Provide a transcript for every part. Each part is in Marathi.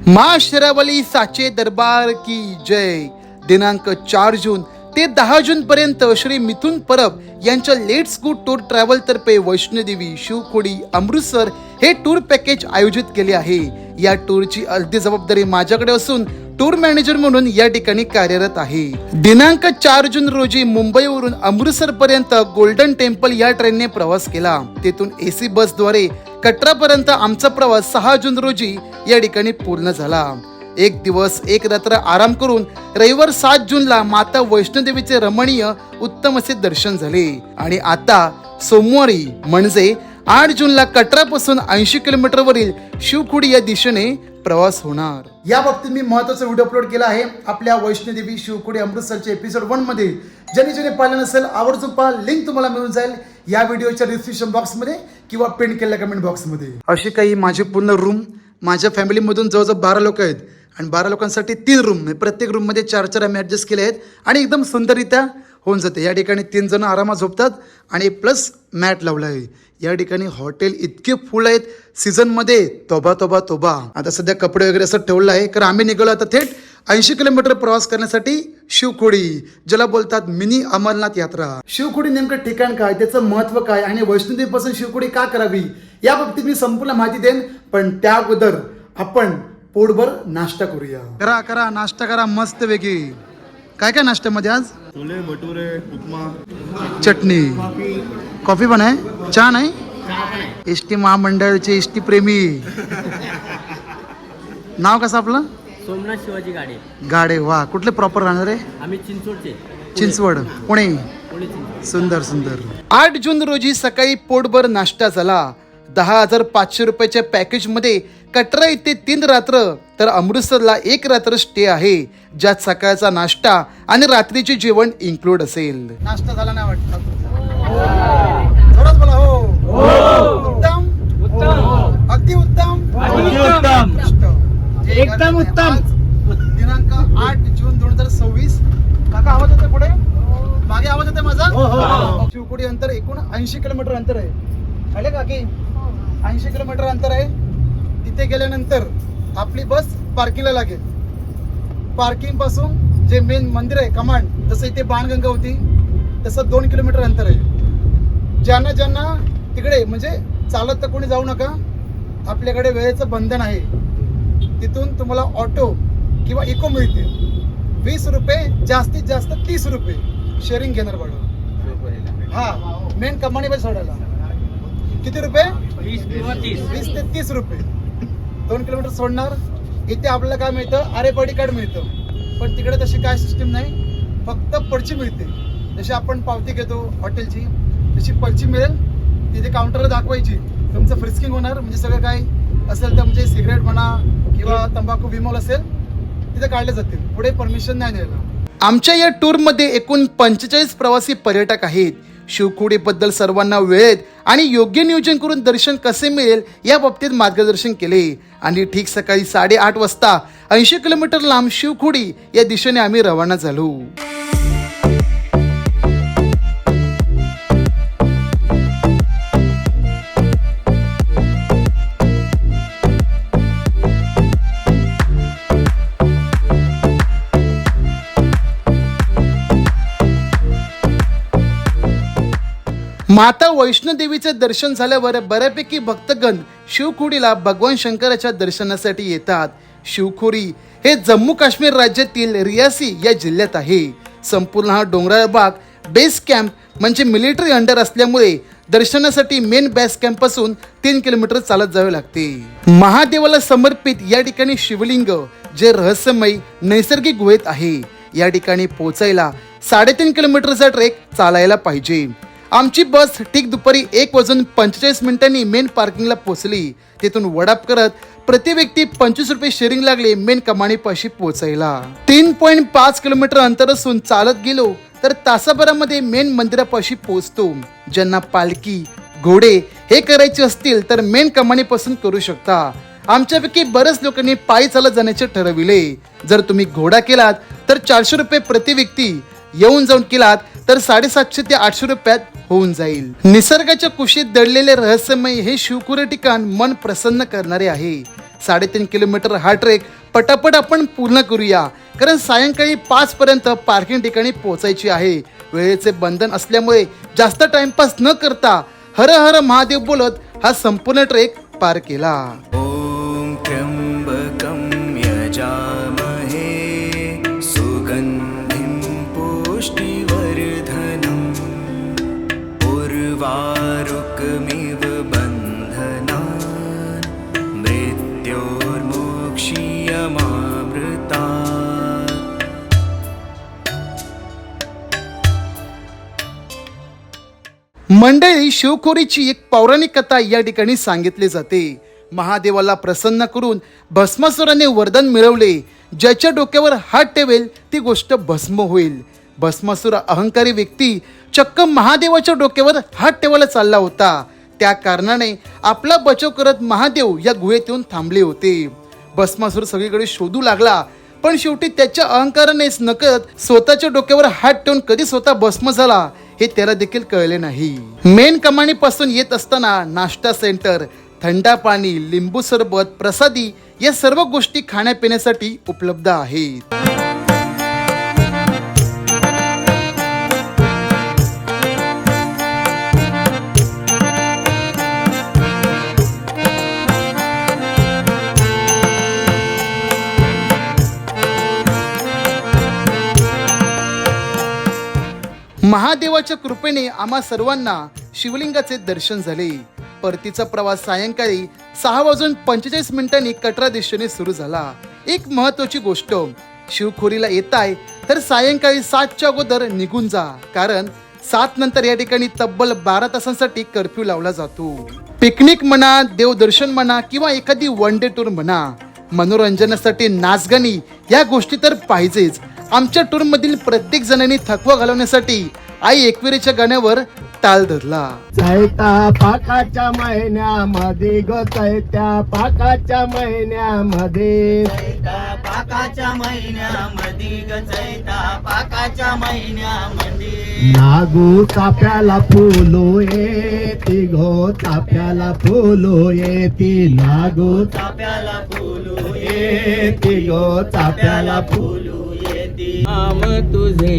माँ शेरावली साचे दरबार की जय। दिनांक 4 जून ते 10 जून पर्यंत श्री मिथुन परब यांच्या लेट्स गो टूर ट्रॅव्हल तर्फे वैष्णोदेवी, शिवखोडी, अमृतसर हे टूर पॅकेज आयोजित केले आहे। या टूरची अर्धी जबाबदारी माझ्याकडे असून टूर मॅनेजर म्हणून या ठिकाणी कार्यरत आहे। दिनांक 4 जून रोजी मुंबईवरून अमृतसर पर्यंत गोल्डन टेम्पल या ट्रेनने प्रवास केला। तेथून एसी बसद्वारे कटरा पर्यंत आमचा प्रवास 6 जून रोजी या ठिकाणी पूर्ण झाला। एक दिवस एक रात्र आराम करून रविवार 7 जूनला माता वैष्णोदेवीचे रमणीय उत्तम असे दर्शन झाले आणि आता सोमवारी म्हणजे 8 जूनला कटरापासून 80 किलोमीटर वरील शिवखोडी या दिशेने प्रवास होणार। या बाबतीत मी महत्त्वाचा व्हिडिओ अपलोड केला आहे आपल्या वैष्णोदेवी शिवखोडी अमृतसरच्या एपिसोड 1 मध्ये। ज्याने पाहिलं नसेल आवर्जून पहा, लिंक तुम्हाला मिळून जाईल या व्हिडिओच्या डिस्क्रिप्शन बॉक्स मध्ये किंवा पिन केलेल्या कमेंट बॉक्स मध्ये। अशी काही माझी पूर्ण रूम, माझ्या फॅमिलीमधून जवळजवळ 12 लोक आहेत आणि 12 लोकांसाठी 3 रूम, प्रत्येक रूम मध्ये 4 आम्ही ऍडजस्ट केले आहेत आणि एकदम सुंदररित्या होऊन जाते। या ठिकाणी 3 जण आरामात झोपतात आणि प्लस मॅट लावला आहे। या ठिकाणी हॉटेल इतके फुल आहेत सीझन मध्ये, तोबा तोबा तोबा। आता सध्या कपडे वगैरे असं ठेवलं आहे कारण आम्ही निघालो आता थेट 80 किलोमीटर प्रवास करण्यासाठी शिवखोडी, ज्याला बोलतात मिनी अमरनाथ यात्रा। शिवखोडी नेमकं ठिकाण काय, त्याचं महत्व काय आणि वैष्णोदेवी पासून शिवखोडी का करावी या बाबतीत मी संपूर्ण माहिती देईन। पण त्या अगोदर आपण पोटभर नाश्ता करूया। करा करा नाश्ता करा मस्त वेगळी। काय काय नाश्त्यामध्ये आज? छोले भटुरे, उपमा, चटणी, कॉफी पण आहे, चहा नाही? एसटी महामंडळाचे एसटी प्रेमी। नाव कसं आपलं? सोमनाथ शिवाजी गाडे। वा, कुठले प्रॉपर राहणार आहे? आम्ही चिंचवडचे, चिंचवड, पुणे। सुंदर सुंदर। 8 जून रोजी सकाळी पोटभर नाश्ता झाला। 10,500 रुपयाच्या पॅकेज मध्ये कटरा इथे 3 रात्र तर अमृतसरला 1 रात्र स्टे आहे, ज्यात सकाळचा नाश्ता आणि रात्रीचे जेवण इन्क्लूड असेल। नाश्ता झाला नाही वाटतं? थोडंच बोला। हो उत्तम, अगदी उत्तम, एकदम उत्तम। दिनांक 8 जून 2026। काका आवाज येतोय पुढे? मागे आवाज येतोय माझा? शिवखोडी अंतर एकूण 80 किलोमीटर अंतर आहे। आले काकी? 80 किलोमीटर अंतर आहे। तिथे गेल्यानंतर आपली बस पार्किंगला लागेल। पार्किंग पासून जे मेन मंदिर आहे कमांड, जसं इथे बाणगंगा होती तसं 2 किलोमीटर अंतर आहे। ज्यांना तिकडे म्हणजे चालत तर कोणी जाऊ नका, आपल्याकडे वेळेचं बंधन आहे। तिथून तुम्हाला ऑटो किंवा इको मिळते। 20 रुपये, जास्तीत जास्त 30 रुपये शेअरिंग घेणार भाडं। हा, मेन कमानी बस सोडायला किती रुपये? 20 ते 30 रुपये। 2 किलोमीटर सोडणार। इथे आपल्याला काय मिळतं? आरेपाडी कार्ड मिळतं, पण तिकडे तशी काय सिस्टीम नाही, फक्त पर्ची मिळते। जशी आपण पावती घेतो हॉटेलची तशी पर्ची मिळेल, तिथे काउंटरला दाखवायची, तुमचं फ्रिस्किंग होणार। म्हणजे सगळं काय असेल तर म्हणजे सिगरेट म्हणा किंवा तंबाखू विमोल असेल तिथे काढले जातील, पुढे परमिशन नाही द्यायला। आमच्या या टूर मध्ये एकूण 45 प्रवासी पर्यटक आहेत। शिवखोडी बद्दल सर्वांना वेळेत आणि योग्य नियोजन करून दर्शन कसे मिळेल या बाबतीत मार्गदर्शन केले आणि ठीक सकाळी 8:30 वाजता 80 किलोमीटर लांब शिवखोडी या दिशेने आम्ही रवाना झालो। माता वैष्णोदेवीचे दर्शन झाल्यावर बऱ्यापैकी भक्तगण शिवखोडीला भगवान शंकराच्या दर्शनासाठी येतात। शिवखोडी हे जम्मू काश्मीर राज्यातील रियासी या जिल्ह्यात आहे। संपूर्ण हा डोंगराळ भाग बेस कॅम्प म्हणजे मिलिटरी अंडर असल्यामुळे दर्शनासाठी मेन बेस कॅम्प पासून 3 किलोमीटर चालत जावे लागते। महादेवाला समर्पित या ठिकाणी शिवलिंग जे रहस्यमय नैसर्गिक गुहेत आहे। या ठिकाणी पोहोचायला 3.5 किलोमीटरचा ट्रेक चालायला पाहिजे। आमची बस ठीक दुपारी 1:45 मेन पार्किंगला पोहोचली। तिथून वडाप करत प्रति व्यक्ती 25 रुपये शेअरिंग लागले मेन कमानीपाशी पोहोचायला। 3.5 किलोमीटर अंतर असून चालत गेलो तर तासाभरामध्ये मेन मंदिरापाशी पोहोचतो। ज्यांना पालखी, घोडे हे करायचे असतील तर मेन कमानीपासून करू शकता। आमच्यापैकी बरेच लोकांनी पायी चालत जाण्याचे ठरविले। जर तुम्ही घोडा केलात तर 400 रुपये प्रति व्यक्ती येऊन जाऊन केलात तर 750 ते 800 रुपयात होऊन जाईल. निसर्गाच्या कुशीत दडलेले रहस्यमय हे शिवखोरी ठिकाण मन प्रसन्न करणारे आहे. 3.5 किलोमीटर हा ट्रेक पटापट आपण पूर्ण करूया, कारण सायंकाळी 5 पर्यंत पार्किंग ठिकाणी पोहोचायची आहे. वेळेचे बंधन असल्यामुळे जास्त टाइमपास न करता हर हर महादेव बोलत हा संपूर्ण ट्रेक पार केला. ॐ त्र्यम्बकं यजामहे सुगन्धिं पुष्टिवर्धनम् उर्वारुकमिव बन्धनान् मृत्योर्मोक्ष्यमामृतात्. मंडळी, शिवखोरीची एक पौराणिक कथा या ठिकाणी सांगितली जाते. महादेवाला प्रसन्न करून भस्मासुराने वरदान मिळवले, ज्याच्या डोक्यावर हात ठेवेल ती गोष्ट भस्म होईल. भस्मासुर अहंकारी व्यक्ती चक्क महादेवाच्या डोक्यावर हात ठेवायला चालला होता. त्या कारणाने आपला बचाव करत महादेव या गुहेत येऊन थांबले होते. भस्मासुर सगळीकडे शोधू लागला, पण शेवटी त्याच्या अहंकारानेच नकळत स्वतःच्या डोक्यावर हात ठेवून कधी स्वतः भस्म झाला हे त्याला देखील कळले नाही. मेन कमानीपासून येत असताना नाश्ता सेंटर, थंडा पाणी, लिंबू सरबत, प्रसादी या सर्व गोष्टी खाण्यापिण्यासाठी उपलब्ध आहेत. महादेवाच्या कृपेने आम्हा सर्वांना शिवलिंगाचे दर्शन झाले. परतीचा प्रवास सायंकाळी 6:45 कटरा दिशेने सुरू झाला. एक महत्वाची गोष्ट, शिवखोरीला येताय तर सायंकाळी 7च्या अगोदर निघून जा, कारण 7 नंतर या ठिकाणी तब्बल 12 तासांसाठी कर्फ्यू लावला जातो. पिकनिक म्हणा, देवदर्शन म्हणा किंवा एखादी वन डे टूर म्हणा, मनोरंजनासाठी नाचगाणी या गोष्टी तर पाहिजेच. आमच्या टूर मधील प्रत्येक जणांनी थकवा घालवण्यासाठी आई एकविरेच्या गाण्यावर ताल धरला. चैता पाकाच्या महिन्यामध्ये ग, चैत्या पाकाच्या महिन्यामध्ये, चैता पाकाच्या महिन्यामध्ये ग, चैता पाकाच्या महिन्यामध्ये नागू चाफ्याला फुलो येती गो, चाफ्याला फुलो येती, नागू चाफ्याला फुलू येती गो, चाफ्याला फुलू येती. नाम तुझे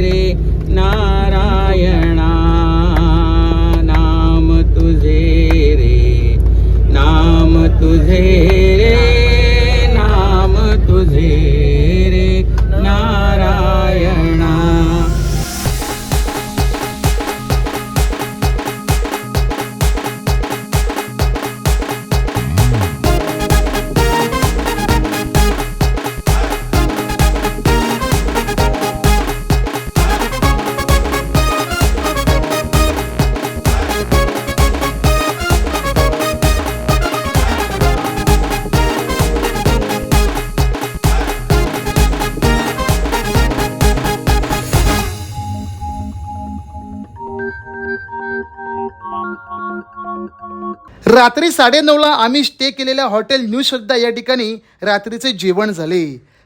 रे नारायणा, नाम तुझे रे, नाम तुझे रे, नाम तुझे रे नारायणा. रात्री 9:30 आम्ही स्टे केलेल्या हॉटेल न्यू श्रद्धा या ठिकाणी रात्रीचे जेवण झाले.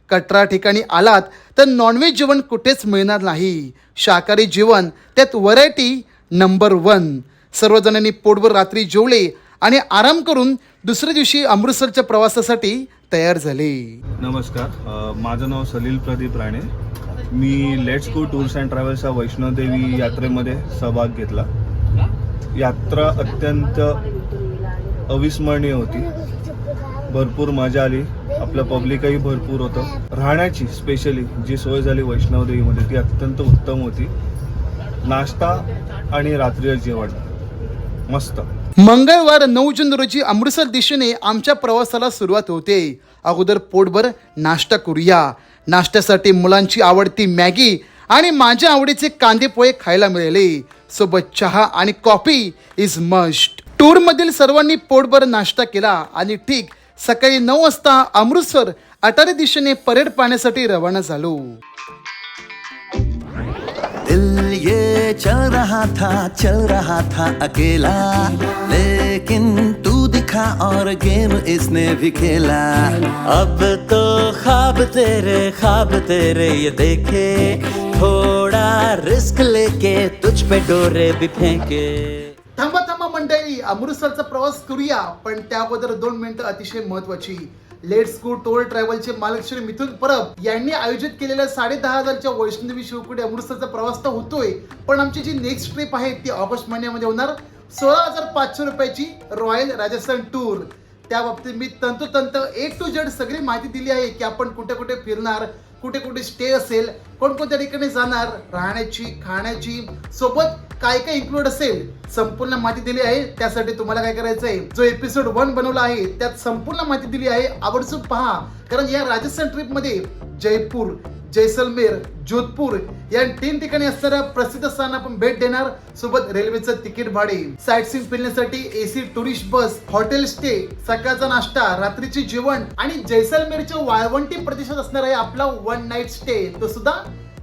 कटरा ठिकाणी आलात तर नॉनव्हेज जेवण कुठेच मिळणार नाही. शाकाहारी जेवण, त्यात व्हरायटी नंबर 1. सर्वजणांनी पोटभर रात्री जेवले आणि आराम करून दुसऱ्या दिवशी अमृतसरच्या प्रवासासाठी तयार झाले. नमस्कार, माझं नाव सलील प्रदीप राणे. मी लेट्स गो टूर्स अँड ट्रॅव्हल्सच्या वैष्णोदेवी यात्रेमध्ये सहभाग घेतला. यात्रा अत्यंत अविस्मरणीय होती. भरपूर मजा आली. आपलं पब्लिकही भरपूर होतं. राहण्याची स्पेशली जी सोय झाली वैष्णोदेवीमध्ये ती अत्यंत उत्तम होती. नाश्ता आणि रात्रीचं जेवण मस्त. मंगळवार 9 जून रोजी अमृतसर दिशेने आमच्या प्रवासाला सुरुवात होते. अगोदर पोटभर नाश्ता करूया. नाश्त्यासाठी मुलांची आवडती मॅगी आणि माझ्या आवडीचे कांदे पोहे खायला मिळाले. सोबत चहा आणि कॉफी इज मस्ट. टूर मधील सर्वांनी पोटभर नाश्ता केला आणि ठीक सकाळी 9 वाजता अमृतसर अटारी दिशेने परेड पाहण्यासाठी रवाना झालो. दिल ये चल रहा था अकेला, लेकिन तू दिखा देखा और गेम इसने भी खेला। अब तो ख्वाब तेरे ये देखे, थोड़ा रिस्क लेके तुझ पे डोरे भी फेंके। थांबा थांबा मंडळी, अमृतसरचा प्रवास करूया, पण त्या अगोदर 2 मिनिटं अतिशय महत्वाची. लेट्स गो टूर ट्रॅव्हलचे मालक श्री मिथुन परब यांनी आयोजित केलेल्या 10,500च्या वैष्णोदेवी शिवकुटी अमृतसरचा प्रवास तर होतोय, पण आमची जी नेक्स्ट ट्रिप आहे ती ऑगस्ट महिन्यामध्ये होणार. 16,500 रुपयाची रॉयल राजस्थान टूर. त्या बाबतीत मी तंतोतंत A to Z सगळी माहिती दिली आहे की आपण कुठे कुठे फिरणार, कुठे कुठे स्टे असेल, कोणकोणत्या ठिकाणी जाणार, राहण्याची, खाण्याची, सोबत काय काय इन्क्लूड असेल, संपूर्ण माहिती दिली आहे. त्यासाठी तुम्हाला काय करायचं आहे, जो एपिसोड 1 बनवला आहे त्यात संपूर्ण माहिती दिली आहे, आवर्जून पहा. कारण या राजस्थान ट्रिप मध्ये जयपूर, जैसलमेर, जोधपूर या 3 ठिकाणी असणाऱ्या प्रसिद्ध स्थानांना आपण भेट देणार. सोबत रेल्वेचं तिकीट भाडे, साईट सीन फिरण्यासाठी एसी टुरिस्ट बस, हॉटेल स्टे, सकाळचा नाश्ता, रात्रीचे जेवण आणि जैसलमेरच्या वाळवंटी प्रदेशात असणार आहे आपला 1 नाईट स्टे, तो सुद्धा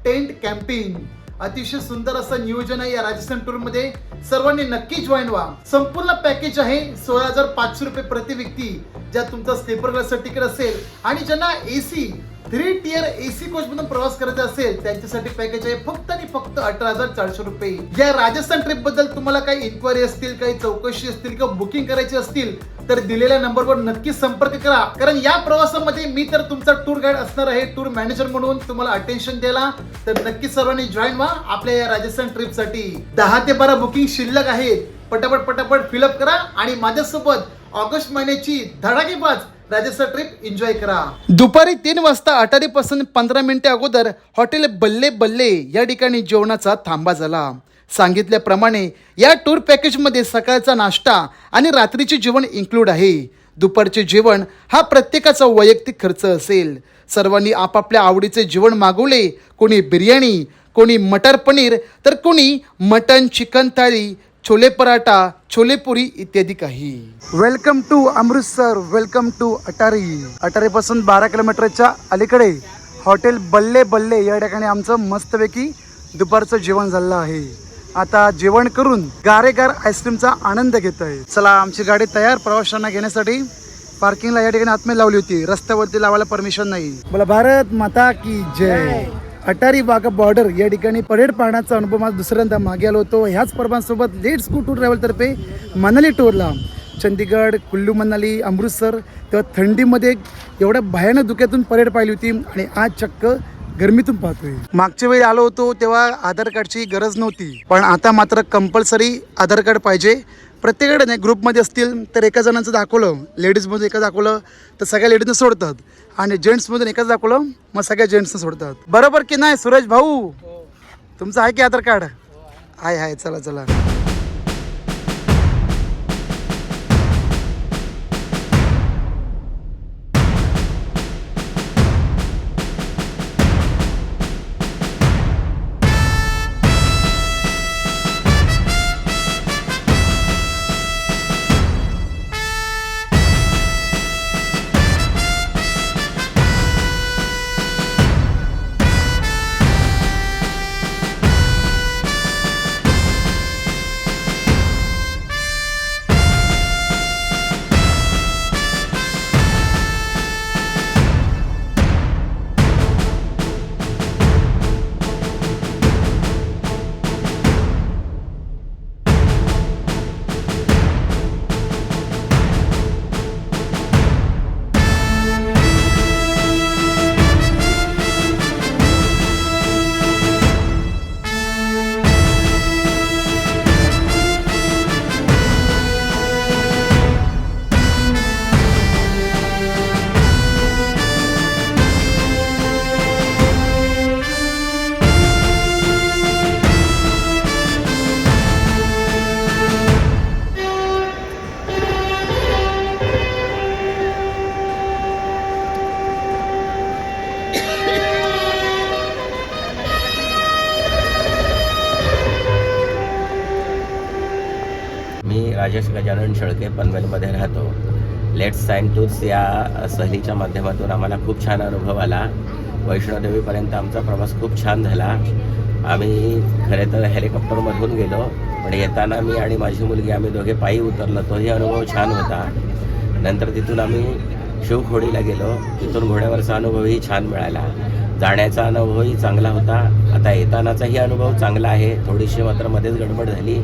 टेंट कॅम्पिंग. अतिशय सुंदर असं नियोजन आहे या राजस्थान टूर मध्ये. सर्वांनी नक्की जॉईन व्हा. संपूर्ण पॅकेज आहे 16,500 रुपये प्रति व्यक्ती, ज्यात तुमचा स्लीपर क्लासचं तिकीट असेल आणि ज्यांना एसी 3 टियर एसी कोच मधून प्रवास करायचा असेल त्यांच्यासाठी पॅकेज आहे फक्त आणि फक्त 18,400 रुपये. या राजस्थान ट्रिप बद्दल तुम्हाला काही इन्क्वायरी असतील, काही चौकशी असतील किंवा बुकिंग करायची असतील तर दिलेल्या नंबरवर नक्की संपर्क करा. कारण या प्रवासामध्ये मी तर तुमचा टूर गाईड असणार आहे, टूर मॅनेजर म्हणून तुम्हाला अटेन्शन द्यायला. तर नक्की सर्वांनी जॉईन व्हा आपल्या या राजस्थान ट्रिप साठी. 10 ते 12 बुकिंग शिल्लक आहेत. पटापट फिलअप करा आणि माझ्यासोबत ऑगस्ट महिन्याची धडाकेबाज राजस्थान ट्रिप एन्जॉय करा. दुपारी 3 वाजता अटारीपासून 15 मिनिटे अगोदर हॉटेल बल्ले बल्ले या ठिकाणी जेवणाचा थांबा झाला. सांगितल्याप्रमाणे या टूर पॅकेजमध्ये सकाळचा नाश्ता आणि रात्रीचे जेवण इन्क्लूड आहे. दुपारचे जेवण हा प्रत्येकाचा वैयक्तिक खर्च असेल. सर्वांनी आपापल्या आवडीचे जेवण मागवले. कोणी बिर्याणी, कोणी मटर पनीर, तर कोणी मटन चिकन थाळी, छोले पराठा, छोले पुरी इत्यादी काही. Welcome to Amritsar, welcome to Attari. अटारीपासून 12 किलोमीटरच्या अलीकडे हॉटेल बल्ले बल्ले या ठिकाणी आमचं मस्तपैकी दुपारचं जेवण झालं आहे. आता जेवण करून गारेगार आईस्क्रीमचा आनंद घेत आहे. चला, आमची गाडी तयार प्रवाशांना घेण्यासाठी. पार्किंगला या ठिकाणी आतमध्ये लावली होती, रस्त्यावरती लावायला परमिशन नाही. बोला भारत माता की जय. अटारी वाघा बॉर्डर या ठिकाणी परेड पाहण्याचा अनुभव माझा दुसऱ्यांदा मागे आलो होतो. ह्याच परबांसोबत लेट्स गो टूर ट्रॅव्हल तर्फे मनाली टूरला. चंदीगड, कुल्लू मनाली, अमृतसर तेव्हा थंडीमध्ये एवढ्या भयानक धुक्यातून परेड पाहिली होती आणि आज चक्क गरमीतून पाहतोय. मागच्या वेळी आलो होतो तेव्हा आधार कार्डची गरज नव्हती, पण आता मात्र कंपल्सरी आधार कार्ड पाहिजे. प्रत्येकाकडे नाही, ग्रुपमध्ये असतील तर एका जणांचं दाखवलं, लेडीजमधून एका दाखवलं तर सगळ्या लेडीजनं सोडतात, आणि जेंट्समधून एकाच दाखवलं मग सगळ्या जेंट्सनं सोडतात. बरोबर की नाही सुरेश भाऊ? तुमचं आहे की आधार कार्ड? आहे. चला चला. राजेश गजानन शेळके पनवेलमध्ये राहतो. लेट्स साइन टूर्स या सहलीच्या माध्यमातून आम्हाला खूप छान अनुभव आला. वैष्णोदेवीपर्यंत आमचा प्रवास खूप छान झाला. आम्ही खरे तर हेलिकॉप्टरमधून गेलो, पण येताना मी आणि माझी मुलगी आम्ही दोघे पायी उतरलो. तोही अनुभव छान होता. नंतर तिथून आम्ही शिवखोडीला गेलो. तिथून घोड्यावरचा अनुभवही छान मिळाला. जाण्याचा अनुभवही चांगला होता. आता येतानाचाही अनुभव चांगला आहे. थोडीशी मात्र मध्येच गडबड झाली.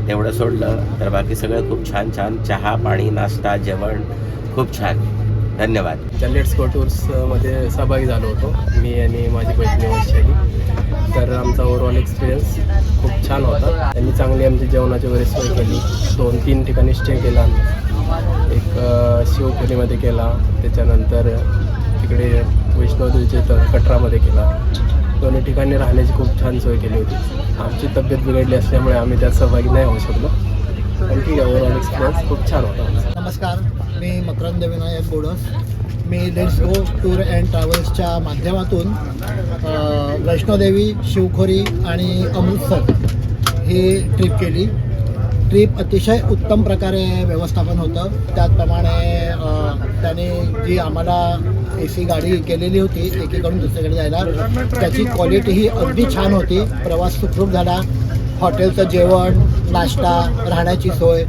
तेवढं सोडलं तर बाकी सगळं खूप छान छान. चहा, पाणी, नाश्ता, जेवण खूप छान. धन्यवाद. त्या लेट्स गो टूर्समध्ये सहभागी झालो होतो मी आणि माझी बहीण वैशाली. तर आमचा ओव्हरऑल एक्सपिरियन्स खूप छान होता. त्यांनी चांगली आमची जेवणाची वगैरे सोय केली. 2-3 ठिकाणी स्टे केला. एक शिवखोलीमध्ये केला, त्याच्यानंतर तिकडे वैष्णोदेवीच्या इथं कटरामध्ये केला. दोन्ही ठिकाणी राहण्याची खूप छान सोय केली होती. आमची तब्येत बिघडली असल्यामुळे आम्ही त्यात सहभागी नाही होऊ शकलो. पण ठीक आहे, ओव्हरऑल एक्सपिरियन्स खूप छान होता. नमस्कार, मी मकरंद विनायक बोडस. मी लेट्स गो टूर अँड ट्रॅव्हल्सच्या माध्यमातून वैष्णोदेवी, शिवखोरी आणि अमृतसर ही ट्रिप केली. ट्रिप अतिशय उत्तम प्रकारे व्यवस्थापन होतं. त्याचप्रमाणे त्याने जी आम्हाला AC गाडी केलेली होती एकीकडून दुसरीकडे जायला, त्याची क्वालिटीही अगदी छान होती. प्रवास सुखरूप झाला. हॉटेलचं जेवण, नाश्ता, राहण्याची सोय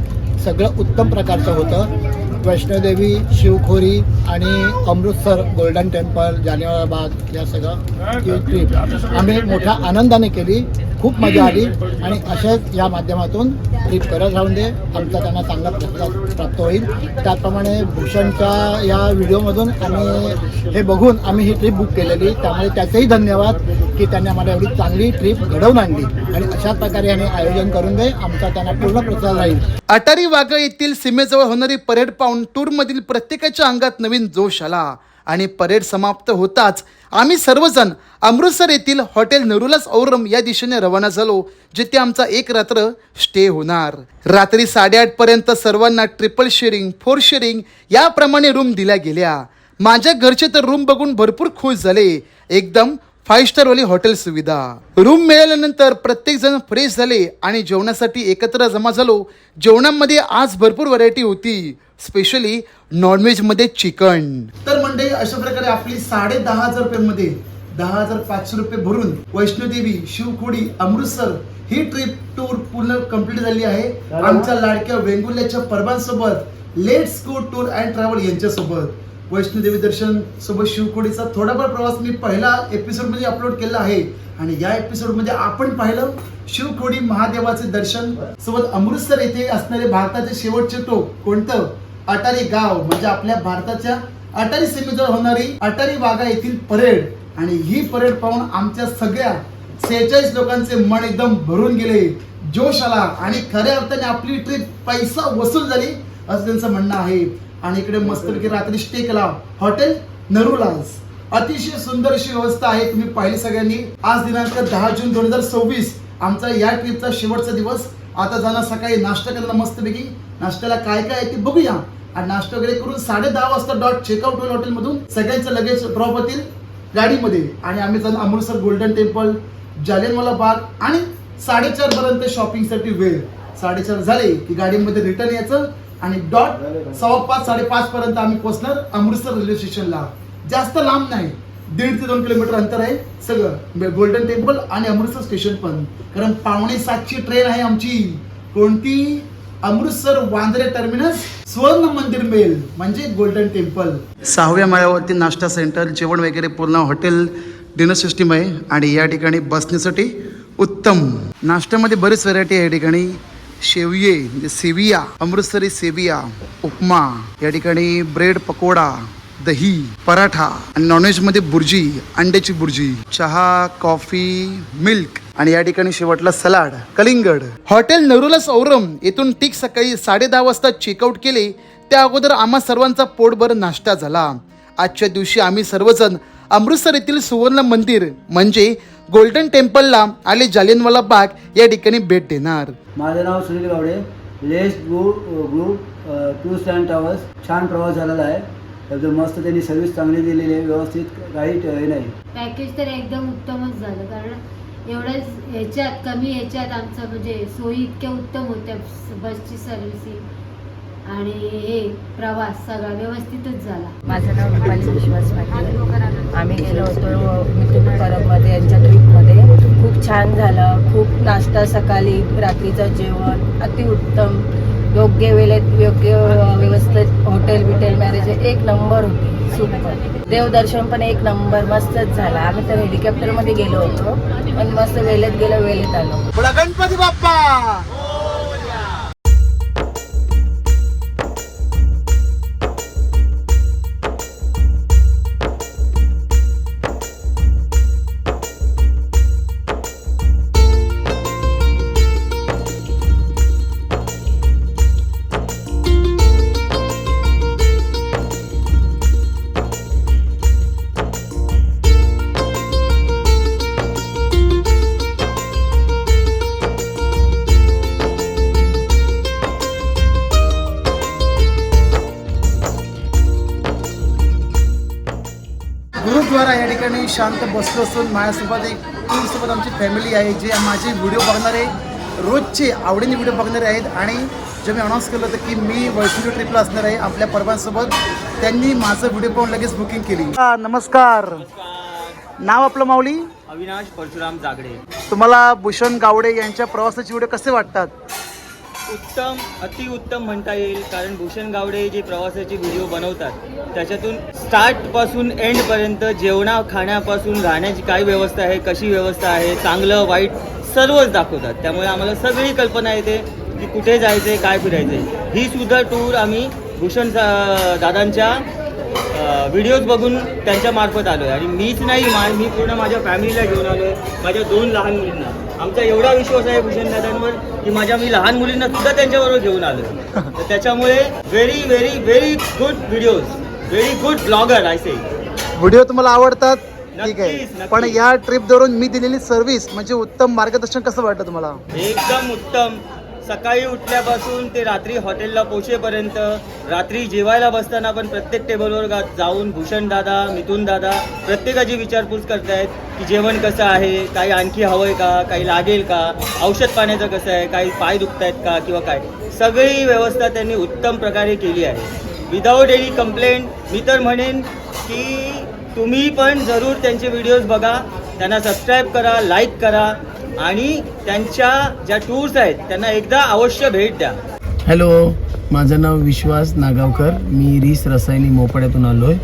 सगळं उत्तम प्रकारचं होतं. वैष्णोदेवी, शिवखोरी आणि अमृतसर गोल्डन टेम्पल, जालियनवाला बाग या सगळं ट्रिप आम्ही मोठ्या आनंदाने केली. खूप मजा आली आणि अशाच या माध्यमातून ट्रिप करत राहून दे. आमचा त्यांना चांगला प्रतिसाद प्राप्त होईल. त्याचप्रमाणे भूषणच्या या व्हिडिओमधून आम्ही हे बघून आम्ही ही ट्रिप बुक केलेली. त्यामुळे त्याचेही धन्यवाद की त्यांनी आम्हाला एवढी चांगली ट्रिप घडवून आणली आणि अशाच प्रकारे याने आयोजन करून दे. आमचा त्यांना पूर्ण प्रतिसाद राहील. अटारी वाघा येथील सीमेजवळ होणारी परेड पाहून टूरमधील प्रत्येकाच्या अंगात नवीन जोश आला आणि परेड समाप्त होताच आम्ही सर्वजण अमृतसर येथील हॉटेल नरुलास औरम या दिशेने रवाना झालो, जिथे आमचा एक रात्र स्टे होणार. रात्री 8:30 पर्यंत सर्वांना ट्रिपल शेअरिंग, 4 शेअरिंग याप्रमाणे रूम दिल्या गेल्या. माझ्या घरचे तर रूम बघून भरपूर खुश झाले. एकदम 5 स्टार वाली हॉटेल सुविधा. रूम मिळाल्यानंतर प्रत्येक जण फ्रेश झाले आणि जेवणासाठी एकत्र जमा झालो. जेवणामध्ये आज भरपूर व्हरायटी होती, स्पेशली नॉनव्हेज मध्ये चिकन. तर मंडळी, अशा प्रकारे आपली 10,500 रुपयांमध्ये 10,500 रुपये भरून वैष्णोदेवी, शिवखोडी, अमृतसर ही ट्रिप टूर पूर्ण कंप्लीट झाली आहे. आमच्या लाडक्या वेंगुर्ल्याच्या परबांसोबत, let's go tour and travel यांच्यासोबत. वैष्णोदेवी दर्शन सोबत शिवखोडीचा थोडाफार प्रवास मी पहिला एपिसोड मध्ये अपलोड केला आहे आणि या एपिसोड मध्ये आपण पाहिलं शिवखोडी महादेवाचे दर्शन सोबत अमृतसर येथे असणारे भारताचे शेवटचे टोक कोणतं, अटारी गाव, म्हणजे आपल्या भारताच्या अटारी सीमेजवळ होणारी अटारी वाघा येथील परेड. आणि ही परेड पाहून आमच्या सगळ्या 46 लोकांचे मन एकदम भरून गेले, जोश आला आणि खऱ्या अर्थाने आपली ट्रिप पैसा वसूल झाली असं त्यांचं म्हणणं आहे. आणि इकडे मस्तपैकी रात्री स्टे केला हॉटेल नरुलास. अतिशय सुंदर अशी व्यवस्था आहे, तुम्ही पाहिली सगळ्यांनी. आज दिनांक 10 जून 2024 आमचा या ट्रिपचा शेवटचा दिवस. आता जाणार सकाळी नाश्ता करायला मस्तपैकी. नाश्त्याला काय काय आहे ते बघूया आणि नाश्ता वगैरे करून 10:30 वाजता डॉट चेकआउट होईल हॉटेलमधून. सगळ्यांचं लगेच ड्रॉप होतील गाडीमध्ये आणि आम्ही जाऊन अमृतसर गोल्डन टेम्पल, जालियनवाला बाग आणि 4:30 पर्यंत शॉपिंगसाठी वेळ. 4:30 झाले की गाडीमध्ये रिटर्न यायचं आणि डॉट 5:15-5:30 पर्यंत आम्ही पोहोचणार अमृतसर रेल्वे स्टेशनला. जास्त लांब नाही, 1.5 ते 2 किलोमीटर अंतर आहे सगळं, गोल्डन टेम्पल आणि अमृतसर स्टेशन पण. कारण 6:45ची ट्रेन आहे आमची. कोणती? अमृतसर वांद्रे टर्मिनस स्वर्ण मंदिर मेल म्हणजे गोल्डन टेम्पल. 6व्या माळ्यावरती नाश्ता सेंटर, जेवण वगैरे पूर्ण हॉटेल डिनर सिस्टीम आहे आणि या ठिकाणी बसण्यासाठी उत्तम. नाश्त्यामध्ये बरेच व्हरायटी आहे या ठिकाणी. शेविये म्हणजे सेविया, अमृतसरी सेविया, उपमा, या ठिकाणी ब्रेड पकोडा, दही, पराठा आणि नॉनव्हेज मध्ये बुर्जी, अंड्याची बुर्जी, चहा, कॉफी, मिल्क आणि या ठिकाणी शेवटला सलाड, कलिंगड. हॉटेल नरुलास औरम येथून ठीक सकाळी 10:30 वाजता चेकआउट केले. त्या अगोदर आम्हा सर्वांचा पोटभर नाश्ता झाला. आजच्या दिवशी आम्ही सर्वजण अमृतसर येथील सुवर्ण मंदिर म्हणजे गोल्डन टेम्पलला आले जालियनवाला बाग या ठिकाणी भेट देणार. माझं नाव Sunil Gawade. Let's go group tours and travels. छान प्रवास झालेला आहे. एकदम मस्त, त्यांनी सर्व्हिस चांगली दिलेली आहे, व्यवस्थित, काही हे नाही. पॅकेज तर एकदम उत्तमच झालं, कारण एवढ्याच ह्याच्यात कमी ह्याच्यात आमचं म्हणजे सोयी इतक्या उत्तम होत्या. बसची सर्व्हिसिंग आणि हे प्रवास सगळा व्यवस्थितच झाला. माझं नाव रुपाली विश्वास पाटील. आम्ही गेलो होतो मिथुन परबमध्ये, यांच्या ट्रिपमध्ये. खूप छान झालं. खूप नाश्ता सकाळी, रात्रीचं जेवण अतिउत्तम. योग्य वेळेत योग्य व्यवस्थित हॉटेल बिटेल मॅरेज एक नंबर होती, सुपर. देवदर्शन पण एक नंबर मस्तच झाला. आम्ही तर हेलिकॉप्टरमध्ये गेलो होतो, पण मस्त वेळेत गेलो वेळेत आलो. बोला गणपती बाप्पा. गुरुद्वारा या ठिकाणी शांत बसलो असून माझ्यासोबत एक टीमसोबत आमची फॅमिली आहे, जे माझे व्हिडिओ बघणारे रोजचे आवडीने व्हिडिओ बघणारे आहेत. आणि जे मी अनाऊन्स केलं होतं की मी वैष्णो ट्रिपला असणार आहे आपल्या परवांसोबत, त्यांनी माझं व्हिडिओ पाहून लगेच बुकिंग केली. नमस्कार. नाव आपलं माऊली? अविनाश परशुराम जागडे. तुम्हाला भूषण गावडे यांच्या प्रवासाचे व्हिडिओ कसे वाटतात? उत्तम, अतिउत्तम म्हणता येईल. कारण भूषण गावडे जे प्रवासाचे व्हिडिओ बनवतात त्याच्यातून स्टार्टपासून एंडपर्यंत खाण्यापासून राहण्याची काय व्यवस्था आहे, कशी व्यवस्था आहे, चांगलं वाईट सर्वच दाखवतात. त्यामुळे आम्हाला सगळी कल्पना येते की कुठे जायचं आहे, काय फिरायचं आहे. ही सुद्धा टूर आम्ही भूषण दादांच्या व्हिडिओज बघून त्यांच्या मार्फत आलो आहे. आणि मीच नाही, मी पूर्ण माझ्या फॅमिलीला घेऊन आलो आहे, माझ्या 2 लहान मुलींना. आमचा एवढा विश्वास आहे भूषण दादांवर की मी लहान मुलींना सुद्धा त्यांच्याबरोबर घेऊन आलो. तर त्याच्यामुळे very very very good videos, very good blogger I say. Video तुम्हाला आवडतात? ठीक आहे. नक्कीच. पण या ट्रिप दरम्यान मी दिलेली सर्व्हिस म्हणजे उत्तम मार्गदर्शन कसं वाटतं तुम्हाला? एकदम उत्तम. सकाळी उठल्यापासून ते रात्री हॉटेलला पोहोचेपर्यंत, रात्री जेवायला बसताना पण प्रत्येक टेबलवर जाऊन भूषण दादा, मिथुन दादा प्रत्येकाची विचारपूस करतायत की जेवण कसं आहे, काही आणखी हवं आहे का, काही लागेल का, औषध पाण्याचं कसं आहे, काही पाय दुखत आहेत का किंवा काय. सगळी व्यवस्था त्यांनी उत्तम प्रकारे केली आहे, विदाऊट एनी कंप्लेंट. मी तर म्हणेन की तुम्ही पण जरूर त्यांचे व्हिडिओज बघा, त्यांना सबस्क्राईब करा, लाईक करा आणि त्यांच्या ज्या टूर्स आहेत त्यांना एकदा अवश्य भेट द्या. हॅलो, माझं नाव विश्वास नागावकर. मी रीस रसायनी मोपाड्यातून आलो आहे.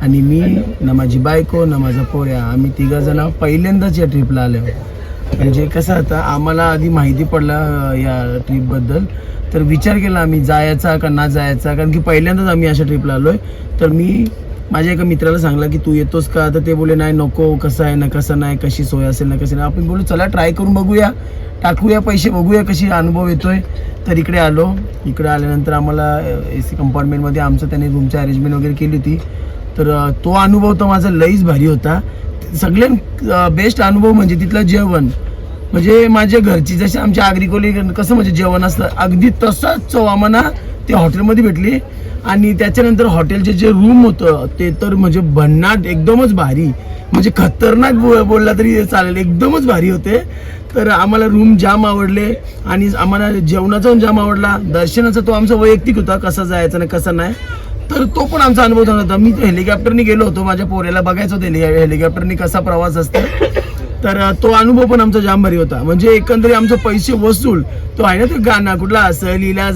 आणि मी ना माझी बायको ना माझा पोऱ्या, आम्ही 3 जण पहिल्यांदाच या ट्रिपला आलो. म्हणजे कसं आता आम्हाला आधी माहिती पडलं या ट्रिपबद्दल, तर विचार केला आम्ही जायचा का ना जायचा, कारण की पहिल्यांदाच आम्ही अशा ट्रिपला आलो आहे. तर मी माझ्या एका मित्राला सांगला की तू येतोस का, तर ते बोले नाही नको, कसं आहे ना कसं नाही, कशी सोय असेल ना कशी नाही. आपण बोलू चला ट्राय करून बघूया, टाकूया पैसे, बघूया कशी अनुभव येतोय. तर इकडे आलो. इकडे आल्यानंतर आम्हाला AC कंपार्टमेंटमध्ये आमचं त्यांनी रूमची अरेंजमेंट वगैरे केली होती. तर तो अनुभव तर माझा लईच भारी होता. सगळ्यात बेस्ट अनुभव म्हणजे तिथलं जेवण. म्हणजे माझ्या घरची जशी आमच्या आग्रिकोली कसं म्हणजे जेवण असतं अगदी तसंच चव आम्हाला ते हॉटेलमध्ये भेटली. आणि त्याच्यानंतर हॉटेलचे जे रूम होतं ते तर म्हणजे भन्नाट, एकदमच भारी, म्हणजे खतरनाक बोलला तरी चालेल, एकदमच भारी होते. तर आम्हाला रूम जाम आवडले आणि आम्हाला जेवणाचा पण जाम आवडला. दर्शनाचा तो आमचा वैयक्तिक होता, कसा जायचा नाही कसं नाही, तर तो पण आमचा अनुभव चांगला होता. मी हेलिकॉप्टरने गेलो होतो, माझ्या पोऱ्याला बघायचं होतं हेलिकॉप्टरने कसा प्रवास असतो. तर तो अनुभव पण आमचा जाम भारी होता. म्हणजे एकंदरीत आमचे पैसे वसूल. तो आहे ना तो गाणं कुठला, सहलीला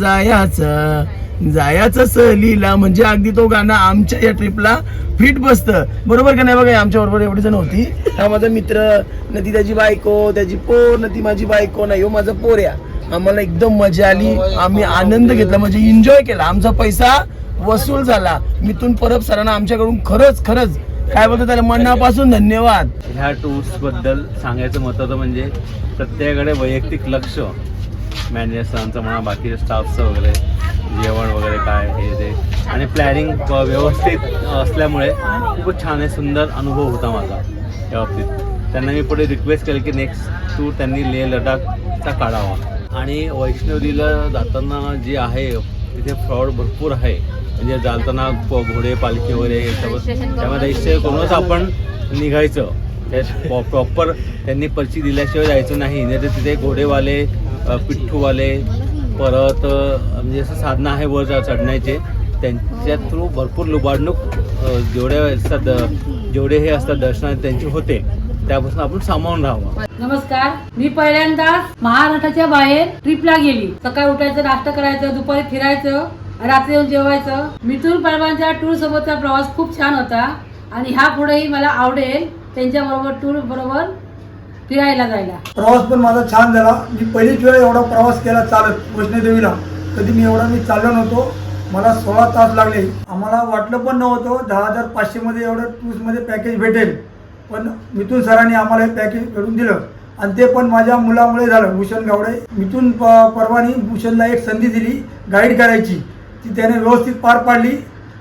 जायचं सहलीला, म्हणजे अगदी तो गाणं आमच्या या ट्रिपला फिट बसतं, बरोबर का नाही? बघा आमच्या बरोबर एवढी जण होती. हा माझा मित्र, न ती त्याची बायको, त्याची पोर, न ती माझी बायको, नाही हो माझा पोऱ्या. आम्हाला एकदम मजा आली, आम्ही आनंद घेतला, म्हणजे एन्जॉय केला, आमचा पैसा वसूल झाला. मिथुन परब सरांना आमच्याकडून खरंच काय बोलतो त्याला मनापासून धन्यवाद. ह्या टूर्सबद्दल सांगायचं महत्त्वाचं म्हणजे प्रत्येकाकडे वैयक्तिक लक्ष, मॅनेजर्सांचं म्हणा, बाकीच्या स्टाफचं वगैरे, जेवण वगैरे काय हे ते, आणि प्लॅनिंग व्यवस्थित असल्यामुळे खूपच छान आहे, सुंदर अनुभव होता माझा या बाबतीत. त्यांना मी पुढे रिक्वेस्ट केली की नेक्स्ट टूर त्यांनी लेह लडाखचा काढावा. आणि वैष्णोदेवीला जाताना जे आहे तिथे फ्रॉड भरपूर आहे, म्हणजे जाताना घोडे पालखी वगैरे त्यामध्ये रजिस्टर करूनच आपण निघायचं. त्या प्रॉपर त्यांनी पर्ची दिल्याशिवाय जायचं नाही. नाही तर तिथे घोडेवाले, पिठ्ठूवाले, परत म्हणजे असं साधनं आहे वर चढण्याचे, त्यांच्या थ्रू भरपूर लुबाडणूक जेवढे हे असतात दर्शनात त्यांची होते. त्यापासून आपण सामावून राहावं. नमस्कार, मी पहिल्यांदाच महाराष्ट्राच्या बाहेर ट्रिपला गेली. सकाळी उठायचं, नाश्ता करायचं, दुपारी फिरायचं, रात्री येऊन जेवायचं. मिथुन परबांच्या टूर सोबतचा प्रवास खूप छान होता आणि ह्या पुढेही मला आवडेल त्यांच्या बरोबर टूर बरोबर फिरायला जायला. प्रवास पण माझा छान झाला. मी पहिलीच वेळ एवढा प्रवास केला चालत वैष्णोदेवीला. कधी मी एवढा चाललो नव्हतो. मला 16 तास लागले. आम्हाला वाटलं पण नव्हतं 10,500 मध्ये एवढं टूर्समध्ये पॅकेज भेटेल, पण मिथुन सरांनी आम्हाला हे पॅकेज भेटून दिलं आणि ते पण माझ्या मुलामुळे झालं. भूषण गावडे मिथुन परवानी भूषणला एक संधी दिली गाईड करायची, ती त्याने व्यवस्थित पार पाडली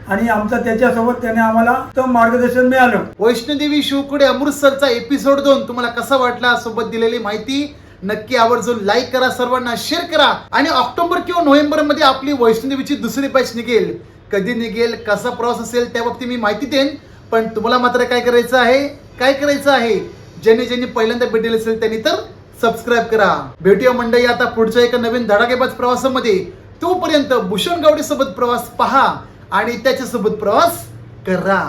आणि आमचा त्याच्यासोबत त्याने आम्हाला उत्तम मार्गदर्शन मिळालं. वैष्णोदेवी शिवखोडी अमृतसरचा एपिसोड 2 तुम्हाला कसा वाटला? सोबत दिलेली माहिती नक्की आवर्जून लाईक करा, सर्वांना शेअर करा. आणि ऑक्टोबर किंवा नोव्हेंबर मध्ये आपली वैष्णोदेवीची दुसरी बॅच निघेल. कधी निघेल, कसा प्रवास असेल त्याबाबतीत मी माहिती देईन. पण तुम्हाला मात्र काय करायचं आहे, ज्यांनी पहिल्यांदा भेटेल असेल त्यांनी तर सबस्क्राईब करा. भेटूया मंडळी आता पुढच्या एका नवीन धडाकेबाज प्रवासामध्ये. तोपर्यंत भूषण गावडे सोबत प्रवास पहा आणि त्याच्यासोबत प्रवास करा.